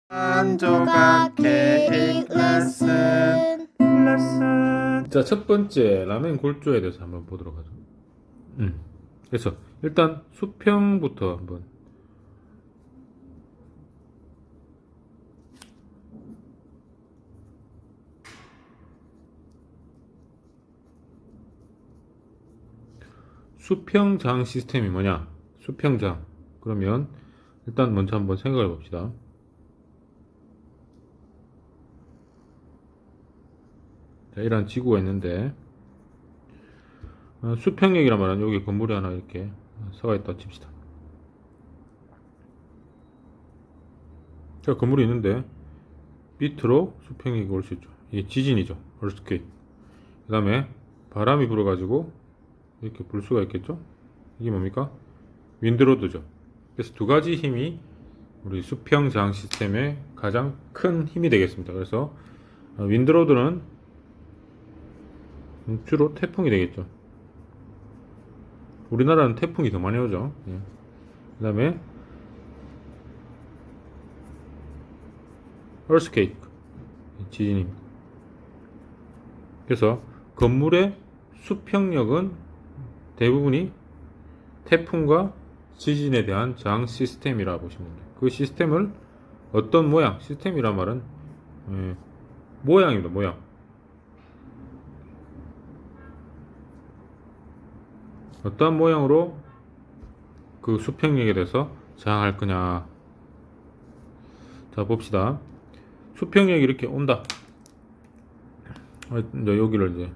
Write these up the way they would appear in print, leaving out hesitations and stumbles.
한 조각 케이크 레슨. 자, 첫 번째 라멘 골조에 대해서 한번 보도록 하죠. 그래서 일단 수평부터 한번. 수평장 시스템이 뭐냐? 수평장. 그러면 일단 먼저 한번 생각해 봅시다. 자, 이런 지구가 있는데 수평역이란 말은 여기 건물이 하나 이렇게 서가 있다 칩시다. 자, 건물이 있는데 밑으로 수평역이 올 수 있죠. 이게 지진이죠. earthquake. 그 다음에 바람이 불어가지고 이렇게 불 수가 있겠죠. 이게 뭡니까? 윈드로드죠. 그래서 두 가지 힘이 우리 수평 저항 시스템의 가장 큰 힘이 되겠습니다. 그래서 윈드로드는 주로 태풍이 되겠죠. 우리나라는 태풍이 더 많이 오죠. 예. 그 다음에 earthquake, 지진입니다. 그래서 건물의 수평력은 대부분이 태풍과 지진에 대한 저항 시스템이라고 보시면 돼요. 그 시스템을 어떤 모양, 시스템이란 말은 모양입니다. 모양. 어떠한 모양으로 그 수평력에 대해서 저항할 거냐. 자, 봅시다. 수평력이 이렇게 온다. 이제 여기를 이제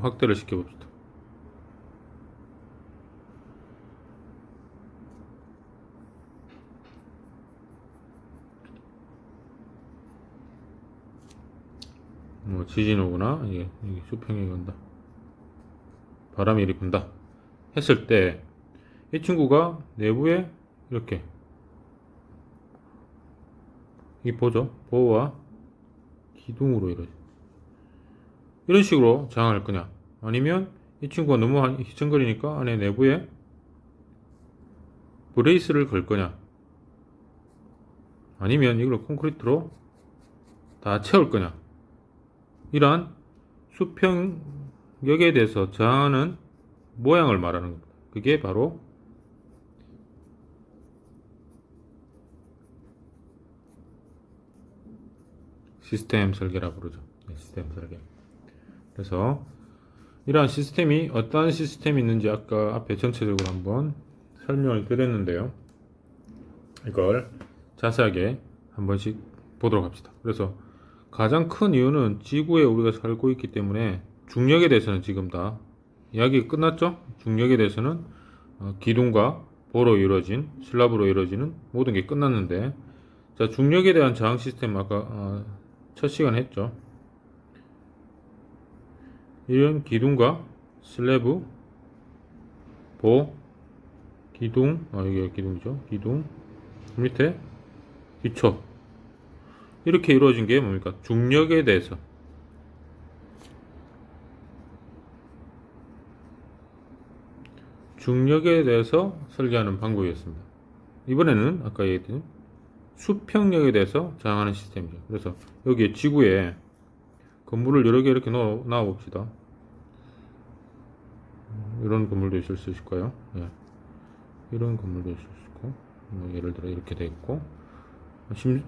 확대를 시켜봅시다. 뭐 지진 오거나 이게 수평력이 온다. 바람이 이렇게 분다. 했을 때 이 친구가 내부에 이렇게 이 보죠. 보호와 기둥으로 이런 식으로 저항할 거냐, 아니면 이 친구가 너무 휘청거리니까 안에 내부에 브레이스를 걸 거냐, 아니면 이걸 콘크리트로 다 채울 거냐. 이러한 수평력에 대해서 저항하는 모양을 말하는 겁니다. 그게 바로 시스템 설계라고 그러죠. 시스템 설계. 그래서 이러한 시스템이 어떠한 시스템이 있는지 아까 앞에 전체적으로 한번 설명을 드렸는데요. 이걸 자세하게 한 번씩 보도록 합시다. 그래서 가장 큰 이유는 지구에 우리가 살고 있기 때문에 중력에 대해서는 지금 다 이야기가 끝났죠. 중력에 대해서는 기둥과 보로 이루어진 슬랍으로 이루어지는 모든 게 끝났는데, 자, 중력에 대한 저항 시스템 아까 첫 시간에 했죠. 이런 기둥과 슬래브, 보, 기둥, 이게 기둥이죠. 기둥, 밑에 기초. 이렇게 이루어진 게 뭡니까? 중력에 대해서. 중력에 대해서 설계하는 방법이었습니다. 이번에는 아까 얘기했던 수평력에 대해서 저항하는 시스템이죠. 그래서 여기에 지구에 건물을 여러 개 이렇게 넣어 봅시다. 이런 건물도 있을 수 있을 거예요. 예. 이런 건물도 있을 수 있고, 예를 들어 이렇게 돼 있고,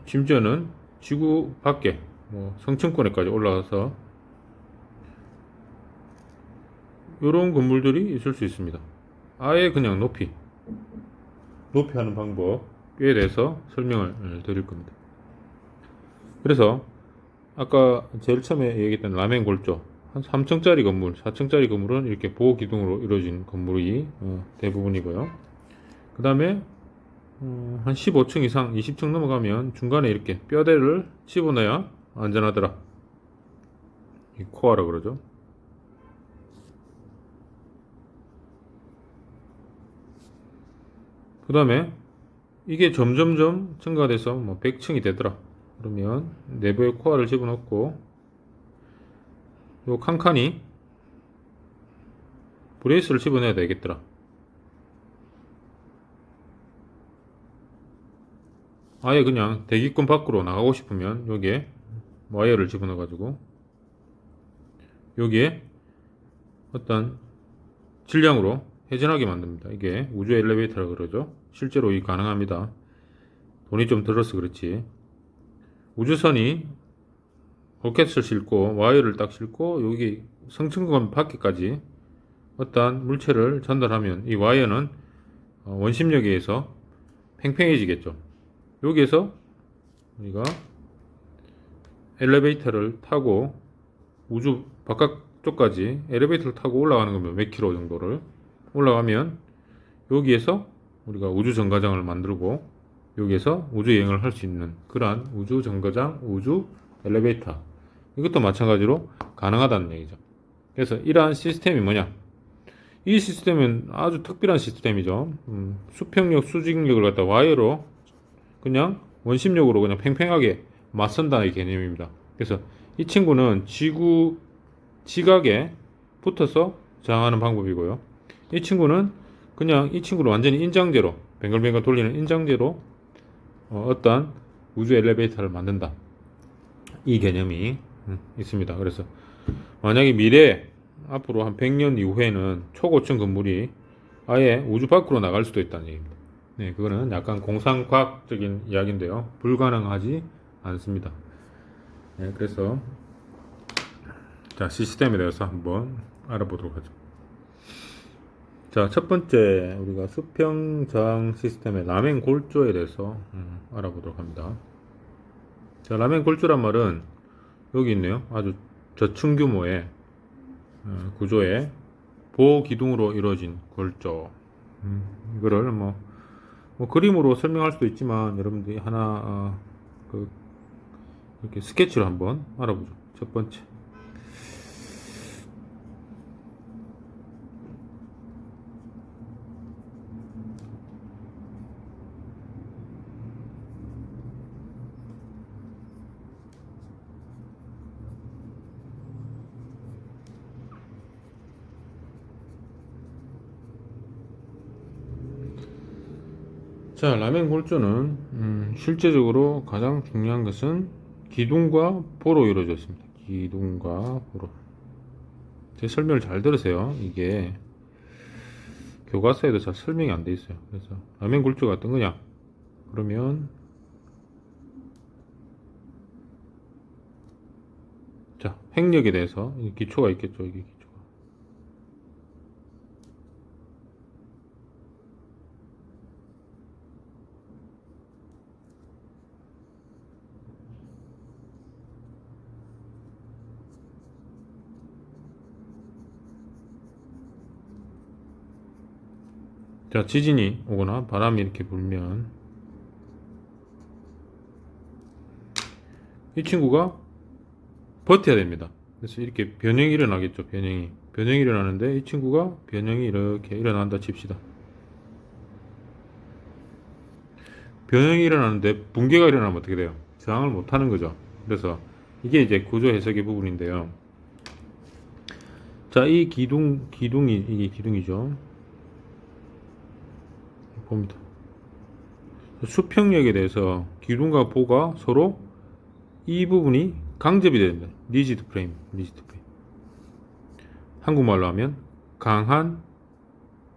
심지어는 지구 밖에 성층권에까지 올라가서 이런 건물들이 있을 수 있습니다. 아예 그냥 높이 하는 방법에 대해서 설명을 드릴 겁니다. 그래서 아까 제일 처음에 얘기했던 라멘 골조, 한 3층짜리 건물, 4층짜리 건물은 이렇게 보호 기둥으로 이루어진 건물이 대부분이고요. 그 다음에 한 15층 이상, 20층 넘어가면 중간에 이렇게 뼈대를 집어넣어야 안전하더라. 이 코어라 그러죠. 그 다음에 이게 점점점 증가돼서 100층이 되더라. 그러면 내부에 코어를 집어넣고 요 칸칸이 브레이스를 집어넣어야 되겠더라. 아예 그냥 대기권 밖으로 나가고 싶으면 여기에 와이어를 집어넣어 가지고 여기에 어떤 질량으로 회전하게 만듭니다. 이게 우주 엘리베이터라고 그러죠. 실제로 이 가능합니다. 돈이 좀 들어서 그렇지. 우주선이 로켓을 싣고 와이어를 딱 싣고 여기 성층권 밖에까지 어떠한 물체를 전달하면 이 와이어는 원심력에 의해서 팽팽해지겠죠. 여기에서 우리가 엘리베이터를 타고 우주 바깥쪽까지 엘리베이터를 타고 올라가는 겁니다. 몇 킬로 정도를 올라가면 여기에서 우리가 우주 정거장을 만들고 여기에서 우주 여행을 할 수 있는 그러한 우주 정거장, 우주 엘리베이터, 이것도 마찬가지로 가능하다는 얘기죠. 그래서 이러한 시스템이 뭐냐? 이 시스템은 아주 특별한 시스템이죠. 수평력, 수직력을 갖다 와이어로 그냥 원심력으로 그냥 팽팽하게 맞선다는 개념입니다. 그래서 이 친구는 지각에 붙어서 저항하는 방법이고요. 이 친구는 그냥 이 친구를 완전히 인장제로 뱅글뱅글 돌리는 인장제로 어떠한 우주 엘리베이터를 만든다. 이 개념이 있습니다. 그래서 만약에 미래에 앞으로 한 100년 이후에는 초고층 건물이 아예 우주 밖으로 나갈 수도 있다는 얘기입니다. 네, 그거는 약간 공상과학적인 이야기인데요. 불가능하지 않습니다. 네, 그래서 자, 시스템에 대해서 한번 알아보도록 하죠. 자, 첫 번째 우리가 수평 저항 시스템의 라멘 골조에 대해서 알아보도록 합니다. 자, 라멘 골조란 말은 여기 있네요. 아주 저층 규모의 구조의 보호 기둥으로 이루어진 골조. 이거를 뭐 그림으로 설명할 수도 있지만 여러분들이 하나 이렇게 스케치로 한번 알아보죠. 첫 번째. 자, 라멘 골조는 실제적으로 가장 중요한 것은 기둥과 보로 이루어져 있습니다. 기둥과 보로. 제 설명을 잘 들으세요. 이게 교과서에도 잘 설명이 안 돼 있어요. 그래서 라멘 골조가 어떤 거냐? 그러면 자, 횡력에 대해서 기초가 있겠죠. 이게 기초가. 자, 지진이 오거나 바람이 이렇게 불면 이 친구가 버텨야 됩니다. 그래서 이렇게 변형이 일어나겠죠. 변형이 일어나는데 이 친구가 변형이 이렇게 일어난다 칩시다. 변형이 일어나는데 붕괴가 일어나면 어떻게 돼요? 저항을 못하는 거죠. 그래서 이게 이제 구조 해석의 부분인데요. 자, 이 기둥이 이게 기둥이죠. 봅니다. 수평력에 대해서 기둥과 보가 서로 이 부분이 강접이 됩니다. 리지드 프레임. 한국말로 하면 강한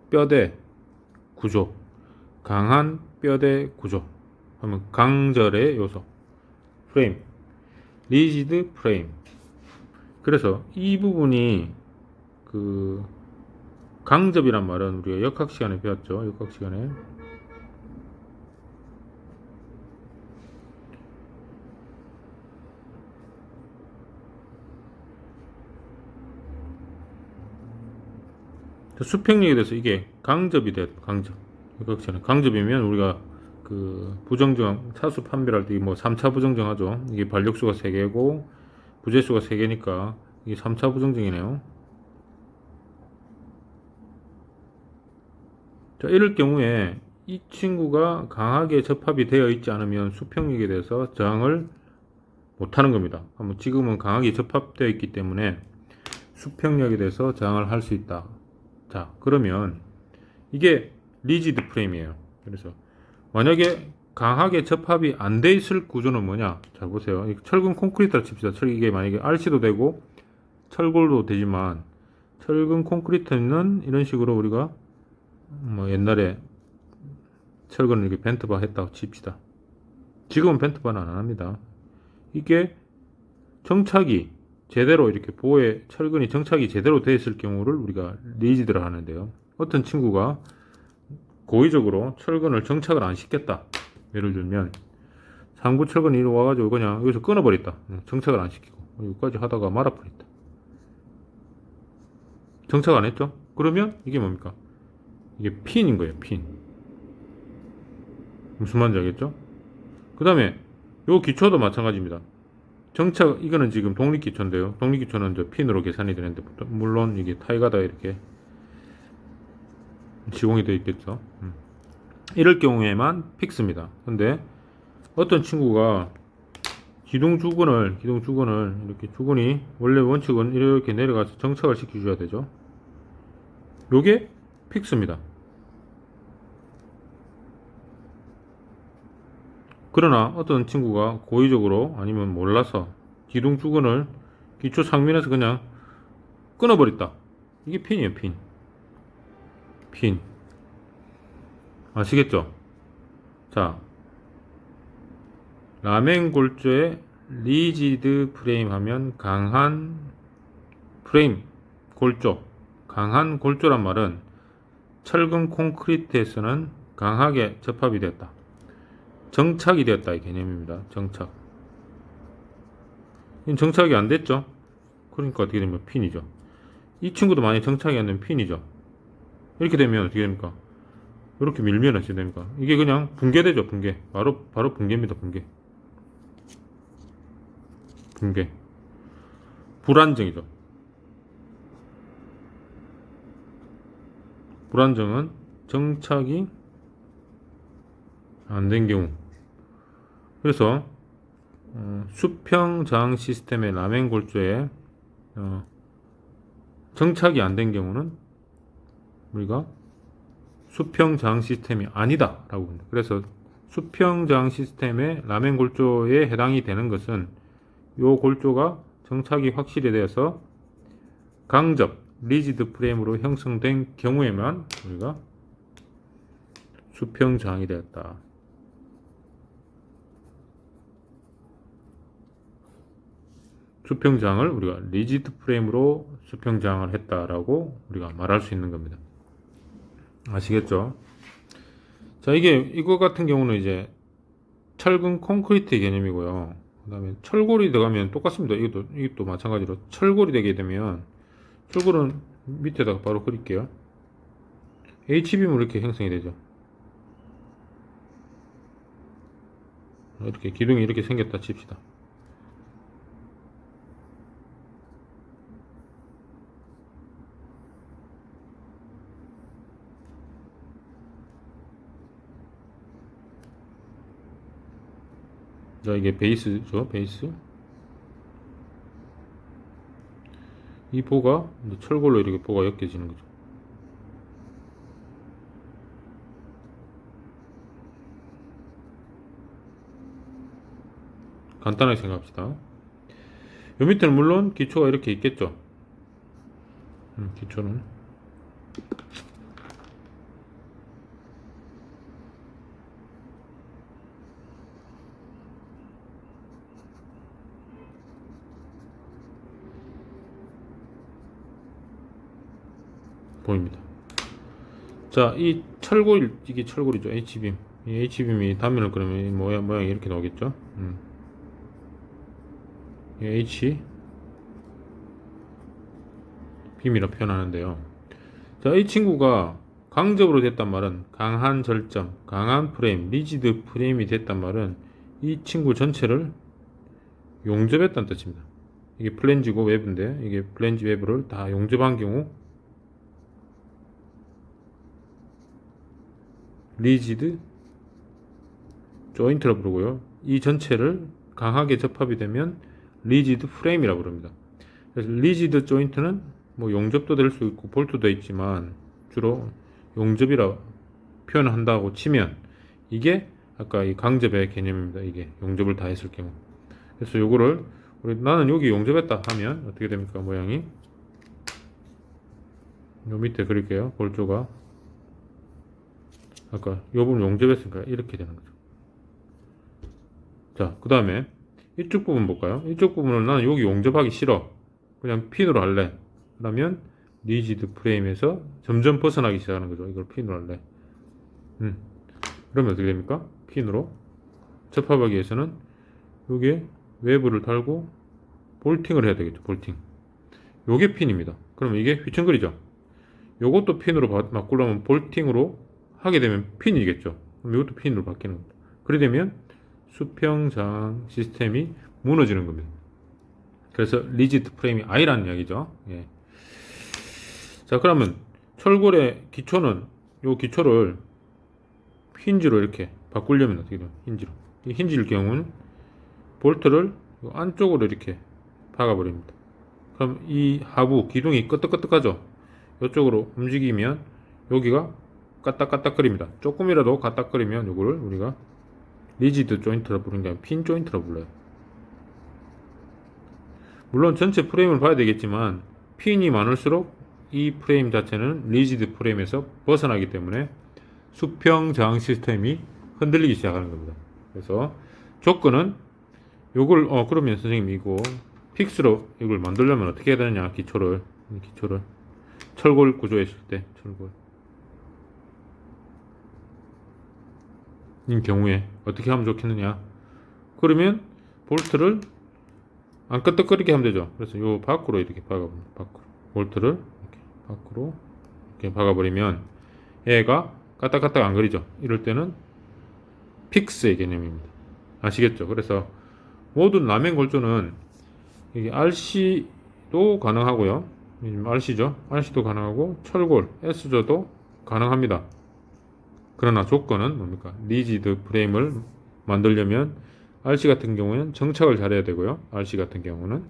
뼈대 구조. 강한 뼈대 구조. 하면 강절의 요소. 프레임. 리지드 프레임. 그래서 이 부분이 강접이란 말은 우리가 역학 시간에 배웠죠. 역학 시간에. 수평력에 대해서 이게 강접이 돼요. 강접. 역학 시간에. 강접이면 우리가 부정정 차수 판별할 때 뭐 3차 부정정 하죠. 이게 반력수가 3개고 부재수가 3개니까 이게 3차 부정정이네요. 자, 이럴 경우에 이 친구가 강하게 접합이 되어 있지 않으면 수평력에 대해서 저항을 못하는 겁니다. 지금은 강하게 접합되어 있기 때문에 수평력에 대해서 저항을 할 수 있다. 자, 그러면 이게 리지드 프레임이에요. 그래서 만약에 강하게 접합이 안 돼 있을 구조는 뭐냐? 잘 보세요. 철근 콘크리트라 칩시다. 이게 만약에 RC도 되고 철골도 되지만 철근 콘크리트는 이런 식으로 우리가 뭐 옛날에 철근을 이렇게 벤트바 했다고 칩시다. 지금은 벤트바는 안 합니다. 이게 정착이 제대로 이렇게 보호에 철근이 정착이 제대로 되어 있을 경우를 우리가 리지드라 하는데요. 어떤 친구가 고의적으로 철근을 정착을 안 시켰다. 예를 들면 상부 철근이 이리 와가지고 그냥 여기서 끊어버렸다. 정착을 안 시키고 여기까지 하다가 말아버렸다. 정착 안 했죠? 그러면 이게 뭡니까? 이게 핀인 거예요. 핀. 무슨 말인지 알겠죠? 그 다음에 요 기초도 마찬가지입니다. 정착 이거는 지금 독립기초인데요. 독립기초는 저 핀으로 계산이 되는데 물론 이게 타이가다 이렇게 시공이 되어 있겠죠. 이럴 경우에만 픽스입니다. 근데 어떤 친구가 기둥 주근을 이렇게 주근이 원래 원칙은 이렇게 내려가서 정착을 시켜줘야 되죠. 요게 픽스입니다. 그러나 어떤 친구가 고의적으로 아니면 몰라서 기둥 주근을 기초 상면에서 그냥 끊어버렸다. 이게 핀이에요. 핀. 아시겠죠? 자, 라멘 골조의 리지드 프레임 하면 강한 프레임 골조. 강한 골조란 말은 철근 콘크리트에서는 강하게 접합이 되었다. 정착이 되었다 이 개념입니다. 정착이 안 됐죠? 그러니까 어떻게 됩니까? 핀이죠. 이 친구도 만약에 정착이 안 되면 핀이죠. 이렇게 되면 어떻게 됩니까? 이렇게 밀면 어떻게 됩니까? 이게 그냥 붕괴되죠. 붕괴. 바로 붕괴입니다. 붕괴. 불안정이죠. 불안정은 정착이 안 된 경우. 그래서 수평 저항 시스템의 라멘 골조에 정착이 안 된 경우는 우리가 수평 저항 시스템이 아니다 라고 봅니다. 그래서 수평 저항 시스템의 라멘 골조에 해당이 되는 것은 이 골조가 정착이 확실히 되어서 강접 리지드 프레임으로 형성된 경우에만 우리가 수평 저항이 되었다. 수평 저항을 우리가 리지드 프레임으로 수평 저항을 했다라고 우리가 말할 수 있는 겁니다. 아시겠죠? 자, 이거 같은 경우는 이제 철근 콘크리트 개념이고요. 그 다음에 철골이 들어가면 똑같습니다. 이것도 마찬가지로 철골이 되게 되면 철골은 밑에다가 바로 그릴게요. H빔으로 이렇게 형성이 되죠. 이렇게 기둥이 이렇게 생겼다 칩시다. 자, 이게 베이스죠. 베이스. 이 보가 철골로 이렇게 보가 엮여지는 거죠. 간단하게 생각합시다. 요 밑에는 물론 기초가 이렇게 있겠죠. 기초는 보입니다. 자, 이 철골, 이게 철골이죠. H빔. 이 H빔이 단면을 그리면 이 모양이 이렇게 나오겠죠. 이 H 빔이라 표현하는데요. 자, 이 친구가 강접으로 됐단 말은 강한 절점, 강한 프레임, 리지드 프레임이 됐단 말은 이 친구 전체를 용접했다는 뜻입니다. 이게 플랜지고 외부인데 이게 플랜지 외부를 다 용접한 경우 리지드 조인트라고 부르고요. 이 전체를 강하게 접합이 되면 리지드 프레임이라고 부릅니다. 그래서 리지드 조인트는 뭐 용접도 될 수 있고 볼트도 있지만 주로 용접이라 표현한다고 치면 이게 아까 이 강접의 개념입니다. 이게 용접을 다 했을 경우. 그래서 요거를 나는 여기 용접했다 하면 어떻게 됩니까? 모양이 요 밑에 그릴게요. 골조가 아까 요 부분 용접했으니까 이렇게 되는 거죠. 자, 그 다음에 이쪽 부분 볼까요? 이쪽 부분을 나는 여기 용접하기 싫어. 그냥 핀으로 할래. 그러면 리지드 프레임에서 점점 벗어나기 시작하는 거죠. 이걸 핀으로 할래. 그러면 어떻게 됩니까? 핀으로 접합하기 위해서는 여기에 외부를 달고 볼팅을 해야 되겠죠. 볼팅. 요게 핀입니다. 그러면 이게 휘청거리죠. 요것도 핀으로 바꾸려면 볼팅으로 하게 되면 핀이겠죠. 그럼 이것도 핀으로 바뀌는 겁니다. 그래 되면 수평장 시스템이 무너지는 겁니다. 그래서 리지드 프레임이 아니라는 이야기죠. 예. 자, 그러면 철골의 기초는 요 기초를 힌지로 이렇게 바꾸려면 어떻게 돼요? 힌지로. 이 힌지일 경우는 볼트를 안쪽으로 이렇게 박아버립니다. 그럼 이 하부 기둥이 끄덕끄덕하죠. 이쪽으로 움직이면 여기가 까딱까딱거립니다. 조금이라도 까딱거리면 요거를 우리가 리지드 조인트라 부르는 게 아니라 핀 조인트라 불러요. 물론 전체 프레임을 봐야 되겠지만 핀이 많을수록 이 프레임 자체는 리지드 프레임에서 벗어나기 때문에 수평 저항 시스템이 흔들리기 시작하는 겁니다. 그래서 조건은 요걸 그러면 선생님 이거 픽스로 이걸 만들려면 어떻게 해야 되느냐? 기초를 철골 구조에 있을 때 철골 인 경우에 어떻게 하면 좋겠느냐? 그러면 볼트를 안 끄덕거리게 하면 되죠. 그래서 요 밖으로 이렇게 박아버립니다. 밖으로 볼트를 이렇게 밖으로 이렇게 박아버리면 얘가 까딱까딱 안 거리죠. 이럴 때는 픽스의 개념입니다. 아시겠죠? 그래서 모든 라멘 골조는 이게 RC도 가능하고요. RC죠. RC도 가능하고 철골, S조도 가능합니다. 그러나 조건은 뭡니까? 리지드 프레임을 만들려면 RC 같은 경우는 정착을 잘해야 되고요. RC 같은 경우는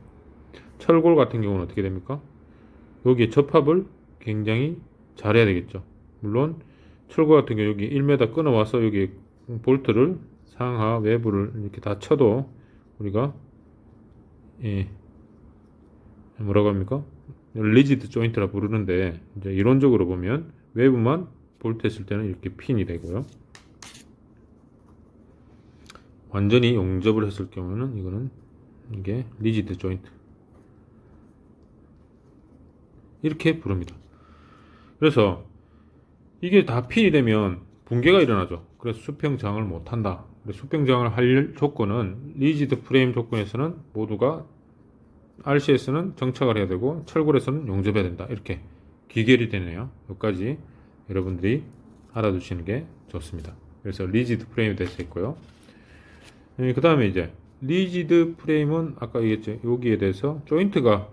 철골 같은 경우는 어떻게 됩니까? 여기에 접합을 굉장히 잘해야 되겠죠. 물론 철골 같은 경우 여기 1m 끊어와서 여기 볼트를 상하 외부를 이렇게 다 쳐도 우리가 뭐라고 합니까? 리지드 조인트라 부르는데 이제 이론적으로 보면 외부만 볼트 했을 때는 이렇게 핀이 되고요. 완전히 용접을 했을 경우는 이거는 이게 리지드 조인트 이렇게 부릅니다. 그래서 이게 다 핀이 되면 붕괴가 일어나죠. 그래서 수평장을 못한다. 수평장을 할 조건은 리지드 프레임 조건에서는 모두가 RC에서는 정착을 해야 되고 철골에서는 용접해야 된다. 이렇게 귀결이 되네요. 여기까지 여러분들이 알아두시는 게 좋습니다. 그래서 리지드 프레임이 될 수 있고요. 그 다음에 이제 리지드 프레임은 아까 얘기했죠. 여기에 대해서 조인트가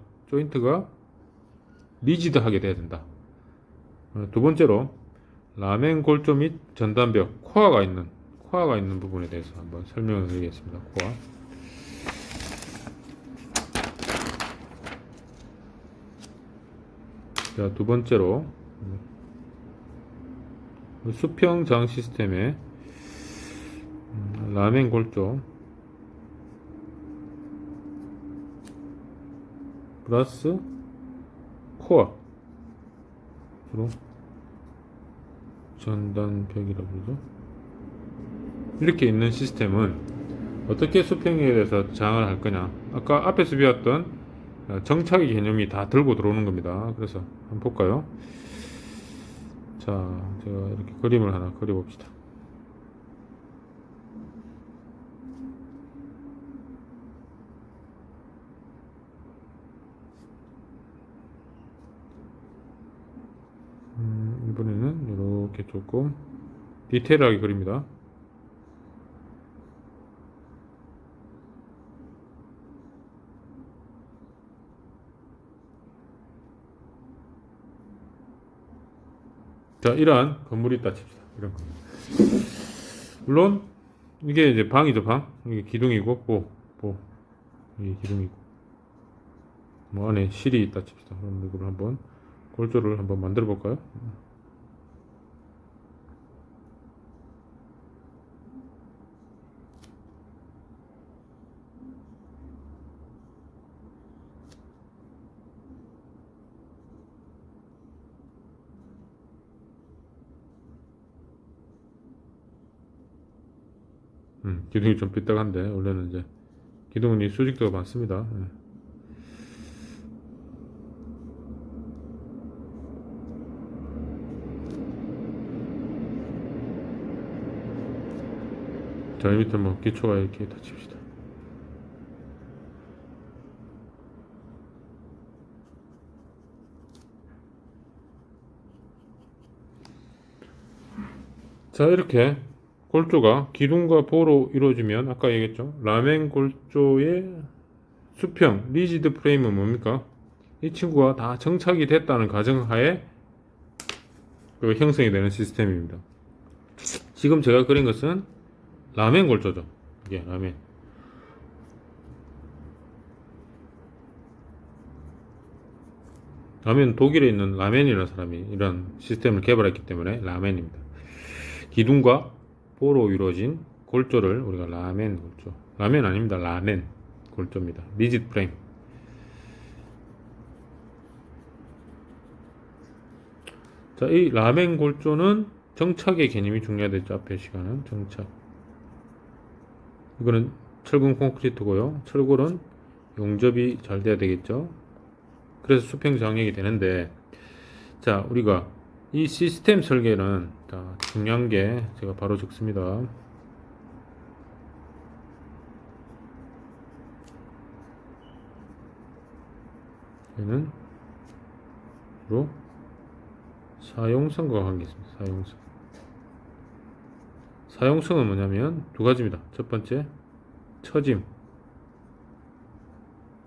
리지드하게 돼야 된다. 두 번째로 라멘 골조 및 전단벽 코어가 있는 부분에 대해서 한번 설명을 드리겠습니다. 코어. 자, 두 번째로 수평 저항 시스템의 라멘 골조 플러스 코어 주로 전단벽이라고 그러죠. 이렇게 있는 시스템은 어떻게 수평에 대해서 저항을 할 거냐. 아까 앞에서 배웠던 정착의 개념이 다 들고 들어오는 겁니다. 그래서 한번 볼까요? 자, 제가 이렇게 그림을 하나 그려봅시다. 이번에는 이렇게 조금 디테일하게 그립니다. 자, 이러한 건물이 있다 칩시다. 이런 거. 물론 이게 이제 방이죠, 방. 이게 기둥이고 이게 기둥이고 뭐 안에 실이 있다 칩시다. 그럼 이걸 한번 골조를 한번 만들어 볼까요? 기둥이 좀 삐딱한데 원래는 이제 기둥은 이 수직도가 많습니다. 자, 이 밑에 뭐 기초가 이렇게 다 칩시다. 자, 이렇게 골조가 기둥과 보로 이루어지면 아까 얘기했죠. 라멘 골조의 수평 리지드 프레임은 뭡니까? 이 친구가 다 정착이 됐다는 가정하에 그 형성이 되는 시스템입니다. 지금 제가 그린 것은 라멘 골조죠. 이게 라멘. 라멘 독일에 있는 라멘이라는 사람이 이런 시스템을 개발했기 때문에 라멘입니다. 기둥과 보로 이루어진 골조를 우리가 라멘 골조. 라멘 아닙니다. 라멘 골조입니다. 리지드 프레임. 자, 이 라멘 골조는 정착의 개념이 중요하겠죠. 앞에 시간은 정착. 이거는 철근 콘크리트고요. 철골은 용접이 잘 돼야 되겠죠. 그래서 수평 장력이 되는데, 자, 우리가 이 시스템 설계는 다 중요한 게 제가 바로 적습니다. 얘는 주로 사용성과 관계 있습니다. 사용성. 사용성은 뭐냐면 두 가지입니다. 첫 번째, 처짐.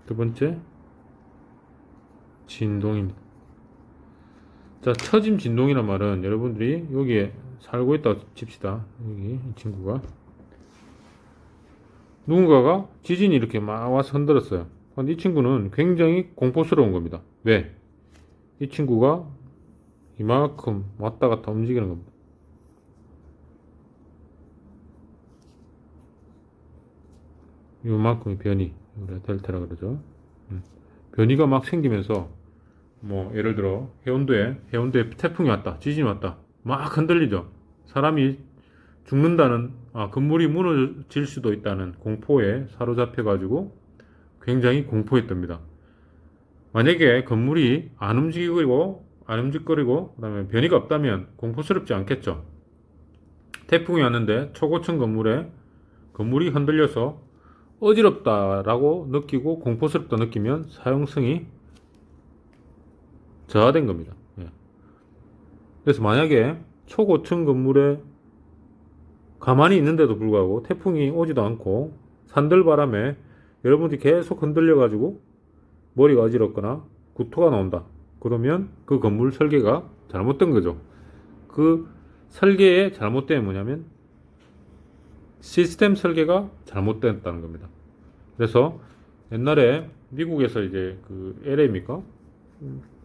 두 번째, 진동입니다. 자, 처짐 진동이란 말은 여러분들이 여기에 살고 있다고 칩시다. 여기 이 친구가 누군가가 지진이 이렇게 막 와서 흔들었어요. 근데 이 친구는 굉장히 공포스러운 겁니다. 왜? 이 친구가 이만큼 왔다 갔다 움직이는 겁니다. 이만큼의 변이, 우리가 델타라 그러죠. 변이가 막 생기면서 뭐 예를 들어 해운대에 태풍이 왔다, 지진이 왔다, 막 흔들리죠. 사람이 죽는다는, 건물이 무너질 수도 있다는 공포에 사로잡혀 가지고 굉장히 공포했답니다. 만약에 건물이 안 움직거리고 그다음에 변이가 없다면 공포스럽지 않겠죠. 태풍이 왔는데 초고층 건물이 흔들려서 어지럽다라고 느끼고 공포스럽다 느끼면 사용성이 저하된 겁니다. 그래서 만약에 초고층 건물에 가만히 있는데도 불구하고 태풍이 오지도 않고 산들바람에 여러분들이 계속 흔들려 가지고 머리가 어지럽거나 구토가 나온다. 그러면 그 건물 설계가 잘못된 거죠. 그 설계의 잘못됨이 뭐냐면 시스템 설계가 잘못됐다는 겁니다. 그래서 옛날에 미국에서 이제 그 LA입니까?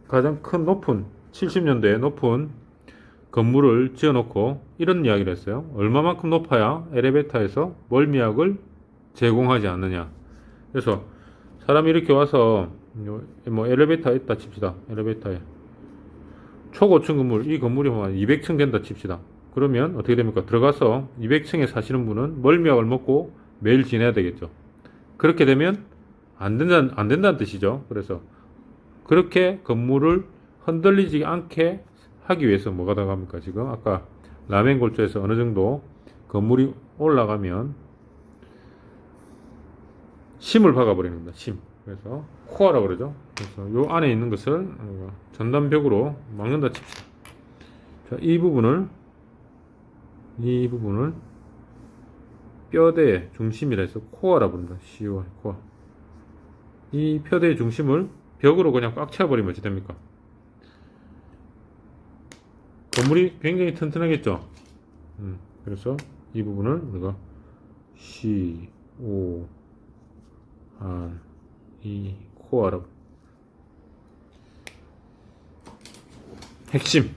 가장 큰 높은 70년대에 높은 건물을 지어놓고 이런 이야기를 했어요. 얼마만큼 높아야 엘리베이터에서 멀미약을 제공하지 않느냐. 그래서 사람이 이렇게 와서 뭐 엘리베이터 있다 칩시다. 엘리베이터에 초고층 건물, 이 건물이 한 200층 된다 칩시다. 그러면 어떻게 됩니까? 들어가서 200층에 사시는 분은 멀미약을 먹고 매일 지내야 되겠죠. 그렇게 되면 안 된다는 뜻이죠. 그래서 그렇게 건물을 흔들리지 않게 하기 위해서 뭐가 나갑니까? 지금 아까 라멘 골조에서 어느 정도 건물이 올라가면 심을 박아버리는 겁니다. 심. 그래서 코어라고 그러죠. 그래서 요 안에 있는 것을 전담벽으로 막는다 칩시다. 자, 이 부분을 뼈대의 중심이라 해서 코어라 부른다. COR, 코어. 이 뼈대의 중심을 벽으로 그냥 꽉 채워버리면 어찌 됩니까? 건물이 굉장히 튼튼하겠죠. 그래서 이 부분을 우리가 COR, 이 코어라고. 핵심.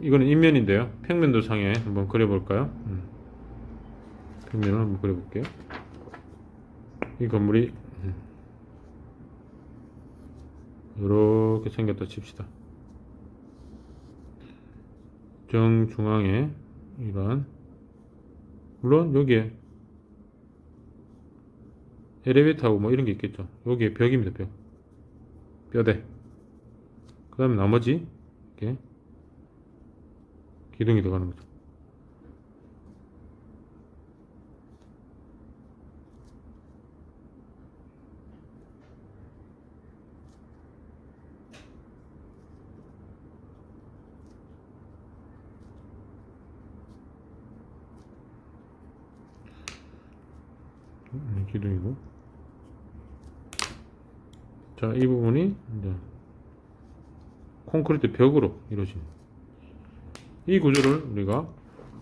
이거는 인면인데요. 평면도 상에 한번 그려볼까요? 평면을 한번 그려볼게요. 이 건물이 이렇게 생겼다 칩시다. 정중앙에 이러한, 물론 여기에 엘리베이터하고 뭐 이런 게 있겠죠. 여기에 벽입니다. 벽. 뼈대. 그 다음에 나머지 이렇게 기둥이 들어가는 거죠. 기둥이고. 자, 이 부분이 이제 콘크리트 벽으로 이루어진 이 구조를 우리가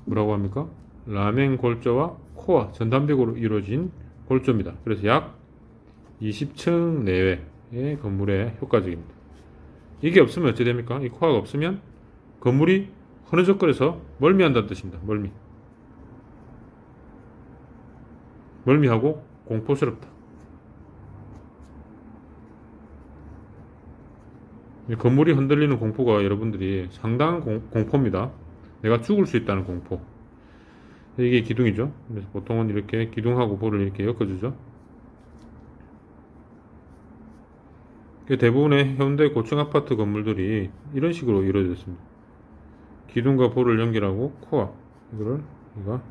뭐라고 합니까? 라멘 골조와 코어 전담벽으로 이루어진 골조입니다. 그래서 약 20층 내외의 건물에 효과적입니다. 이게 없으면 어찌 됩니까? 이 코어가 없으면 건물이 흐느적거려서 멀미한다는 뜻입니다. 멀미하고 공포스럽다. 건물이 흔들리는 공포가 여러분들이 상당한 공포입니다. 내가 죽을 수 있다는 공포. 이게 기둥이죠. 그래서 보통은 이렇게 기둥하고 볼을 이렇게 엮어주죠. 대부분의 현대 고층 아파트 건물들이 이런 식으로 이루어졌습니다. 기둥과 볼을 연결하고 코어, 이거를 우리가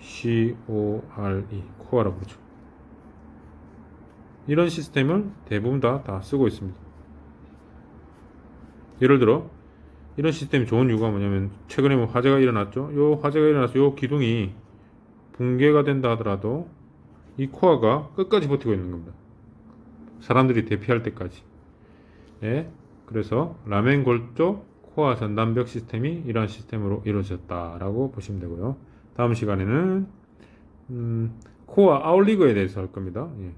CORE, 코어라고 그러죠. 이런 시스템을 대부분 다 쓰고 있습니다. 예를 들어 이런 시스템이 좋은 이유가 뭐냐면 최근에 뭐 화재가 일어났죠. 요 화재가 일어나서 요 기둥이 붕괴가 된다 하더라도 이 코어가 끝까지 버티고 있는 겁니다. 사람들이 대피할 때까지. 예, 그래서 라멘 골조 코어 전담벽 시스템이 이러한 시스템으로 이루어졌다라고 보시면 되고요. 다음 시간에는 코어 아웃리거에 대해서 할 겁니다. 예.